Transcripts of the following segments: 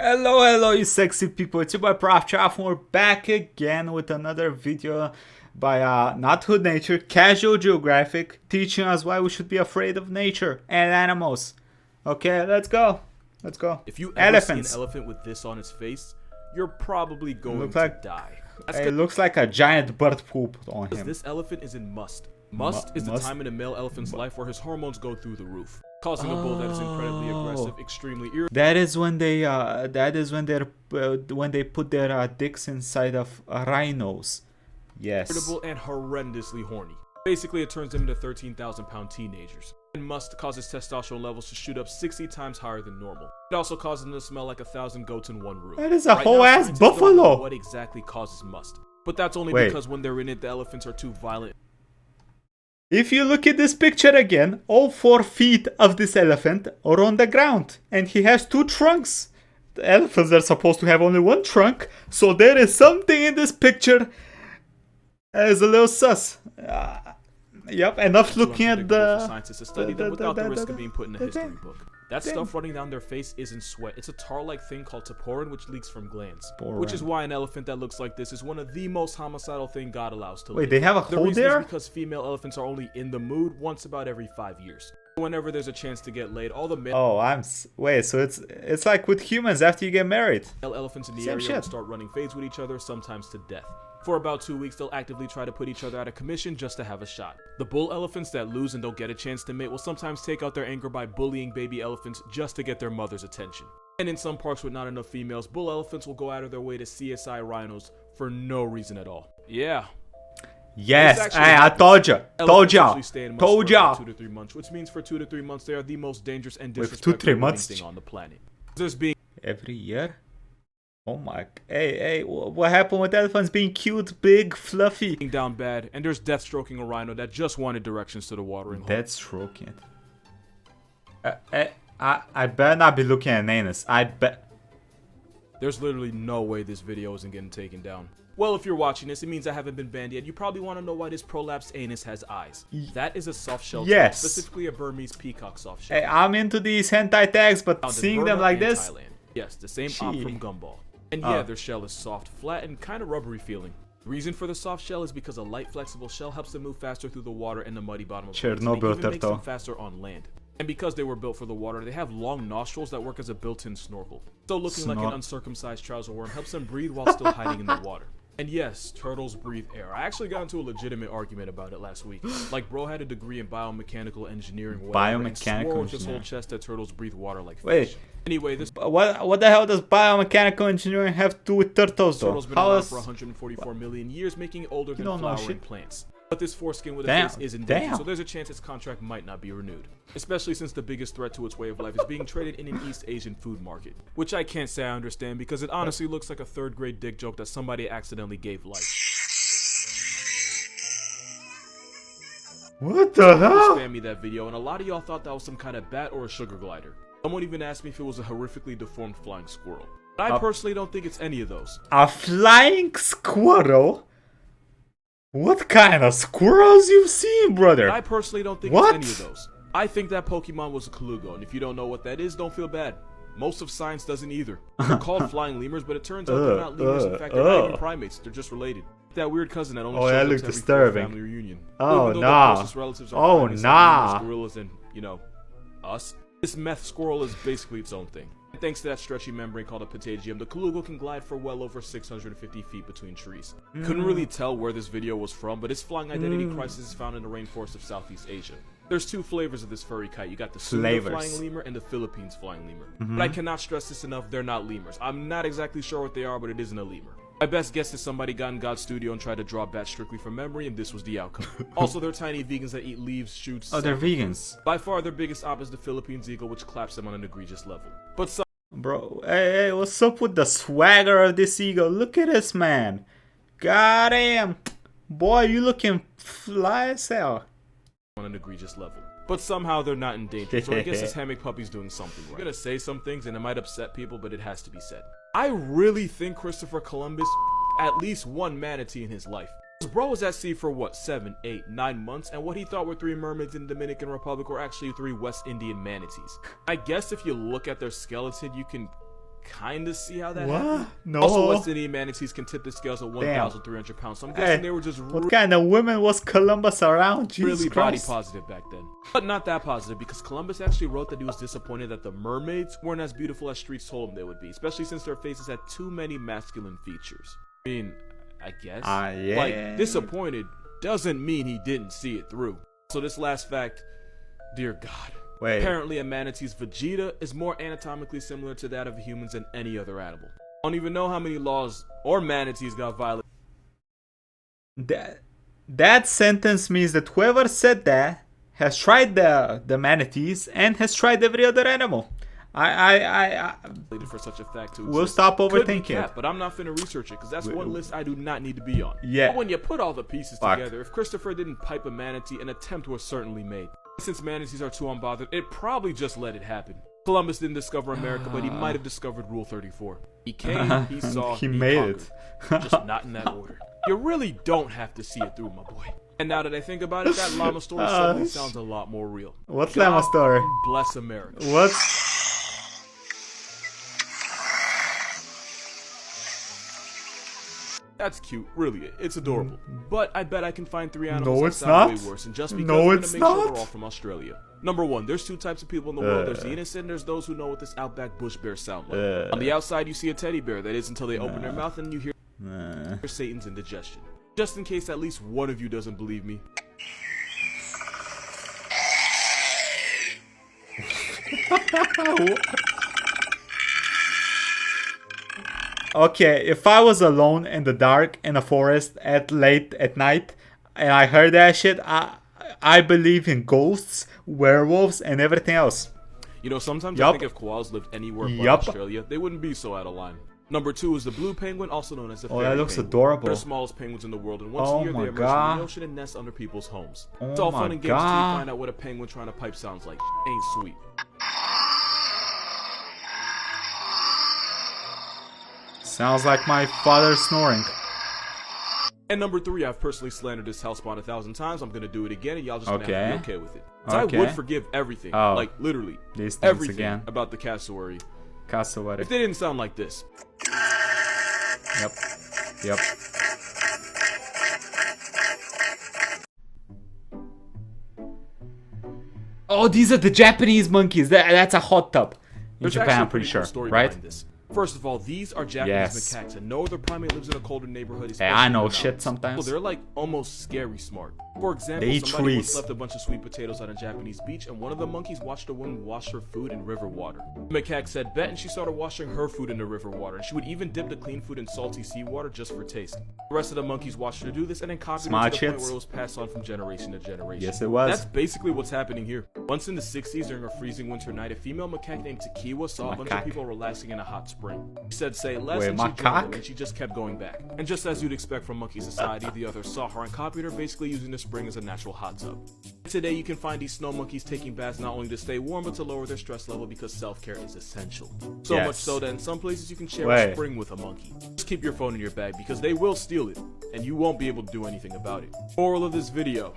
Hello, you sexy people. It's your boy Proftrof, and we're back again with another video by Not Hood Nature, Casual Geographic, teaching us why we should be afraid of nature and animals. Okay, let's go. If you ever see an elephant with this on its face, you're probably going to die. It looks like a giant bird poop on him. This elephant is in must. Must is the time in a male elephant's life where his hormones go through the roof, causing a bull that is incredibly aggressive, extremely irritable. That is when they when they put their dicks inside of rhinos. Yes. Irritable and horrendously horny. Basically, it turns them into 13,000-pound teenagers. And must causes testosterone levels to shoot up 60 times higher than normal. It also causes them to smell like 1,000 goats in one room. That is a whole ass buffalo. Don't know what exactly causes must, but that's only because when they're in it, the elephants are too violent. If you look at this picture again, all 4 feet of this elephant are on the ground, and he has 2 trunks. The elephants are supposed to have only 1 trunk, so there is something in this picture that is a little sus. Yep, enough looking at the scientists to study them without the risk of being put in a history book. That stuff running down their face isn't sweat. It's a tar-like thing called taporin, which leaks from glands. Which is why an elephant that looks like this is one of the most homicidal thing God allows to live. Wait, they have a hole there? The reason is because female elephants are only in the mood once about every 5 years. Whenever there's a chance to get laid, all the male wait, so it's like with humans after you get married. Elephants in the area will start running fades with each other, sometimes to death. For about 2 weeks, they'll actively try to put each other out of commission just to have a shot. The bull elephants that lose and don't get a chance to mate will sometimes take out their anger by bullying baby elephants just to get their mother's attention. And in some parks with not enough females, bull elephants will go out of their way to CSI rhinos for no reason at all. Yeah. Yes, I told ya. 2 to 3 months, which means for 2 to 3 months they are the most dangerous and disrespectful thing on the planet. Every year? Oh my, hey, what happened with elephants being cute, big, fluffy? Down bad, and there's death stroking a rhino that just wanted directions to the watering hole. Death stroking it. I better not be looking at anus. I bet. There's literally no way this video isn't getting taken down. Well, if you're watching this, it means I haven't been banned yet. You probably want to know why this prolapsed anus has eyes. That is a soft shell. Yes. Specifically a Burmese peacock soft shell. Hey, I'm into these hentai tags, but seeing them like this. Thailand. Yes, the same op from Gumball. And yeah, their shell is soft, flat, and kind of rubbery feeling. The reason for the soft shell is because a light, flexible shell helps them move faster through the water and the muddy bottom of the lake, and even makes them faster on land. And because they were built for the water, they have long nostrils that work as a built-in snorkel. So looking like an uncircumcised trouser worm helps them breathe while still hiding in the water. And yes, turtles breathe air. I actually got into a legitimate argument about it last week. Like, bro had a degree in biomechanical engineering. And swore with his whole chest that turtles breathe water like fish. Anyway, this what the hell does biomechanical engineering have to do with turtles, though? Turtles been around for 144 million years, making it older than flowering plants. But this foreskin with a face is in danger, so there's a chance its contract might not be renewed. Especially since the biggest threat to its way of life is being traded in an East Asian food market. Which I can't say I understand, because it honestly looks like a 3rd grade dick joke that somebody accidentally gave life. What the hell? Spam me that video, and a lot of y'all thought that was some kind of bat or a sugar glider. Someone even asked me if it was a horrifically deformed flying squirrel. But I personally don't think it's any of those. A flying squirrel? What kind of squirrels you've seen, brother? I personally don't think it's any of those. I think that Pokemon was a Kalugo, and if you don't know what that is, don't feel bad. Most of science doesn't either. They're called flying lemurs, but it turns out they're not lemurs. In fact, they're not even primates. They're just related. That weird cousin that only shows up every family reunion. Oh, nah. Oh, nah. Gorillas and, you know, us. This meth squirrel is basically its own thing. And thanks to that stretchy membrane called a patagium, the Kalugo can glide for well over 650 feet between trees. Couldn't really tell where this video was from, but its flying identity crisis is found in the rainforest of Southeast Asia. There's 2 flavors of this furry kite. You got the Sunda flying lemur and the Philippines flying lemur. But I cannot stress this enough, they're not lemurs. I'm not exactly sure what they are, but it isn't a lemur. My best guess is somebody got in God's studio and tried to draw bats strictly from memory, and this was the outcome. Also, they're tiny vegans that eat leaves, shoots. Oh, they're vegans. By far, their biggest op is the Philippines eagle, which claps them on an egregious level. But some bro, hey, what's up with the swagger of this eagle? Look at this man. Goddamn. Boy, you looking fly as hell. On an egregious level. But somehow they're not endangered, so I guess this hammock puppy's doing something right. I'm gonna say some things and it might upset people, but it has to be said. I really think Christopher Columbus at least 1 manatee in his life. Bro was at sea for what, 7, 8, 9 months, and what he thought were 3 mermaids in the Dominican Republic were actually 3 West Indian manatees. I guess if you look at their skeleton, you can kind of see how that happened. No. Also, West Indian manatees can tip the scales at 1,300 pounds. So I'm guessing they were just what kind of women was Columbus around? Jesus really Christ. body positive back then. But not that positive, because Columbus actually wrote that he was disappointed that the mermaids weren't as beautiful as streets told him they would be, especially since their faces had too many masculine features. I mean, I guess. Yeah. Like, disappointed doesn't mean he didn't see it through. So this last fact, dear God. Wait. Apparently a manatee's vegeta is more anatomically similar to that of humans than any other animal. I don't even know how many laws or manatees got violated. That sentence means that whoever said that has tried the manatees and has tried every other animal. I for such a fact to we'll stop overthinking it. But I'm not finna research it because that's one list I do not need to be on. Yeah. But when you put all the pieces together, if Christopher didn't pipe a manatee, an attempt was certainly made. Since manatees are too unbothered, it probably just let it happen. Columbus didn't discover America, but he might have discovered Rule 34. He came, he saw, he made conquered. It. Just not in that order. You really don't have to see it through, my boy. And now that I think about it, that llama story suddenly sounds a lot more real. What's llama story? Bless America. What? That's cute, really. It's adorable. But I bet I can find 3 animals No, that it's sound not. way worse. And just because No, I'm gonna it's make sure not. they're all from Australia. Number 1, there's 2 types of people in the world. There's the innocent and there's those who know what this outback bush bear sound like. On the outside, you see a teddy bear. That is until they open their mouth and you hear Satan's indigestion. Just in case at least one of you doesn't believe me. Okay, if I was alone in the dark in a forest late at night and I heard that shit, I believe in ghosts, werewolves, and everything else. You know, sometimes I think if koalas lived anywhere but Australia, they wouldn't be so out of line. Number 2 is the blue penguin, also known as the fairy that looks penguin. adorable. They're the smallest penguins in the world, and once a year they emerge from the ocean and nest under people's homes. It's all fun and games until you find out what a penguin trying to pipe sounds like. Ain't sweet. Sounds like my father snoring. And number 3, I've personally slandered this housepawn 1,000 times. I'm gonna do it again, and y'all just gonna have to be okay with it. I would forgive everything, like literally everything about the cassowary. If they didn't sound like this. Yep. Oh, these are the Japanese monkeys. That's a hot tub in Japan, I'm pretty sure, right? First of all, these are Japanese macaques, and no other primate lives in a colder neighborhood. Hey, I know shit sometimes. So they're like almost scary smart. For example, somebody once left a bunch of sweet potatoes on a Japanese beach, and one of the monkeys watched a woman wash her food in river water. The macaque said bet, and she started washing her food in the river water, and she would even dip the clean food in salty seawater just for taste. The rest of the monkeys watched her do this, and then copied it to the point where it was passed on from generation to generation. Yes, it was. That's basically what's happening here. Once in the 60s, during a freezing winter night, a female macaque named Takiwa saw a bunch of people relaxing in a hot spring. She said say less, and she joined, and she just kept going back. And just as you'd expect from monkey society, the others saw her and copied her, basically using the spring as a natural hot tub. Today you can find these snow monkeys taking baths not only to stay warm but to lower their stress level, because self-care is essential. So much so that in some places you can share a spring with a monkey. Just keep your phone in your bag because they will steal it and you won't be able to do anything about it. Moral of this video.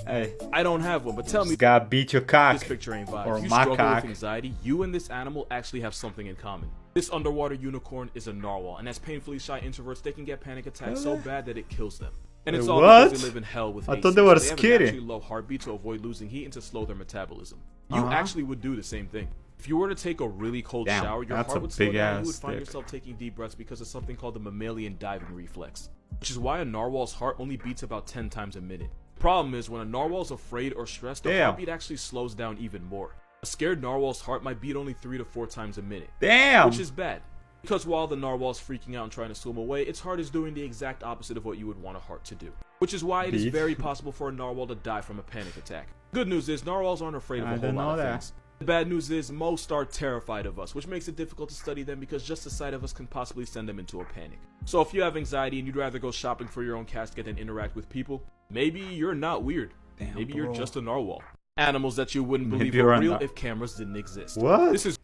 Hey, I don't have one, but tell me, gotta beat your cock. This picture ain't vibe. Or If you my struggle cock. with anxiety, you and this animal actually have something in common. This underwater unicorn is a narwhal, and as painfully shy introverts, they can get panic attacks so bad that it kills them. And it's all because they live in hell with I AC, thought they were so have scary. a naturally low heartbeat to avoid losing heat and to slow their metabolism. You actually would do the same thing. If you were to take a really cold shower, your heart would slow down and you would find yourself taking deep breaths because of something called the mammalian diving reflex, which is why a narwhal's heart only beats about 10 times a minute. The problem is when a narwhal's afraid or stressed, their heartbeat actually slows down even more. A scared narwhal's heart might beat only 3 to 4 times a minute. Damn! Which is bad. Because while the narwhal's freaking out and trying to swim away, its heart is doing the exact opposite of what you would want a heart to do. Which is why it is very possible for a narwhal to die from a panic attack. Good news is, narwhals aren't afraid of a whole lot of things. The bad news is, most are terrified of us, which makes it difficult to study them because just the sight of us can possibly send them into a panic. So if you have anxiety and you'd rather go shopping for your own casket than interact with people, maybe you're not weird. Maybe you're just a narwhal. Animals that you wouldn't believe were real if cameras didn't exist. What? This is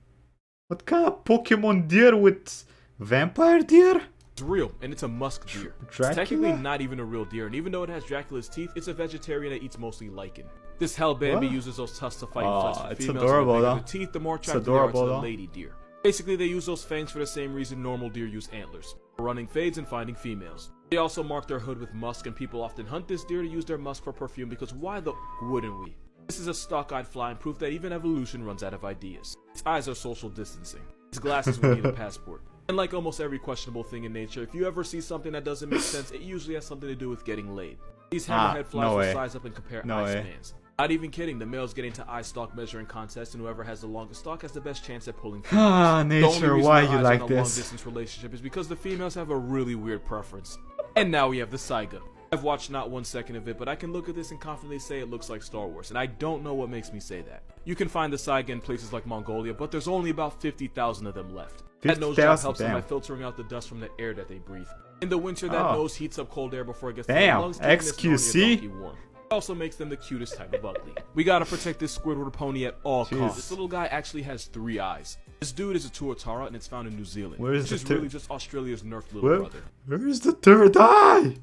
what kind of Pokemon deer with vampire deer? It's real, and it's a musk deer. It's technically not even a real deer, and even though it has Dracula's teeth, it's a vegetarian that eats mostly lichen. This hell Bambi uses those tusks to fight and flex for females. Adorable, the teeth, the more attractive they are to the lady deer. Basically, they use those fangs for the same reason normal deer use antlers, for running fades and finding females. They also mark their hood with musk, and people often hunt this deer to use their musk for perfume because why the wouldn't we? This is a stock-eyed fly and proof that even evolution runs out of ideas. Its eyes are social distancing. Its glasses would need a passport. And like almost every questionable thing in nature, if you ever see something that doesn't make sense, it usually has something to do with getting laid. These hammerhead flies will size up and compare eye spans. Not even kidding, the males get into eye stalk measuring contest, and whoever has the longest stalk has the best chance at pulling females. Nature, why you like this? Long distance relationship is because the females have a really weird preference. And now we have the Saiga. I've watched not 1 second of it, but I can look at this and confidently say it looks like Star Wars, and I don't know what makes me say that. You can find the Saiga in places like Mongolia, but there's only about 50,000 of them left. That nose job helps them by filtering out the dust from the air that they breathe. In the winter, that nose heats up cold air before it gets to the lungs, XQC. It also makes them the cutest type of ugly. We gotta protect this Squidward pony at all costs. This little guy actually has 3 eyes. This dude is a tuatara, and it's found in New Zealand, which is really just Australia's nerfed little brother. Where's the third eye?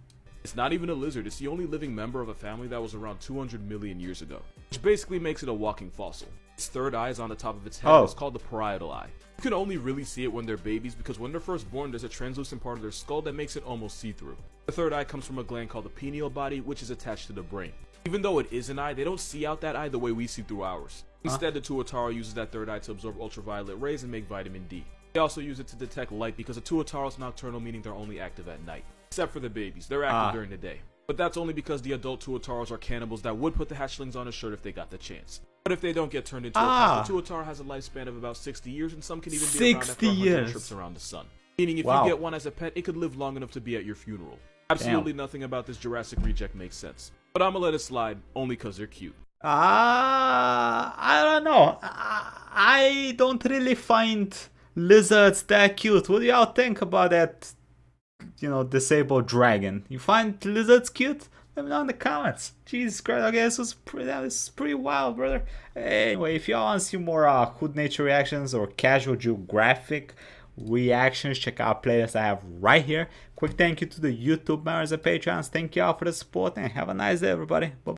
It's not even a lizard, it's the only living member of a family that was around 200 million years ago, which basically makes it a walking fossil. Its third eye is on the top of its head, it's called the parietal eye. You can only really see it when they're babies because when they're first born, there's a translucent part of their skull that makes it almost see-through. The third eye comes from a gland called the pineal body, which is attached to the brain. Even though it is an eye, they don't see out that eye the way we see through ours. Instead, the tuatara uses that third eye to absorb ultraviolet rays and make vitamin D. They also use it to detect light because a tuatara is nocturnal, meaning they're only active at night. Except for the babies, they're active during the day. But that's only because the adult tuataras are cannibals that would put the hatchlings on a shirt if they got the chance. But if they don't get turned into a pet, the tuatara has a lifespan of about 60 years, and some can even be around after 100 trips around the sun. Meaning if you get one as a pet, it could live long enough to be at your funeral. Absolutely nothing about this Jurassic reject makes sense. But I'ma let it slide, only cause they're cute. I don't know. I don't really find lizards that cute. What do y'all think about that, disabled dragon? You find lizards cute? Let me know in the comments. Jesus Christ, okay, this is pretty wild, brother. Anyway, if y'all want to see more Hood Nature reactions or casual Geographic reactions, check out playlists I have right here. Quick thank you to the YouTube members and Patreons. Thank y'all for the support and have a nice day, everybody. Bye.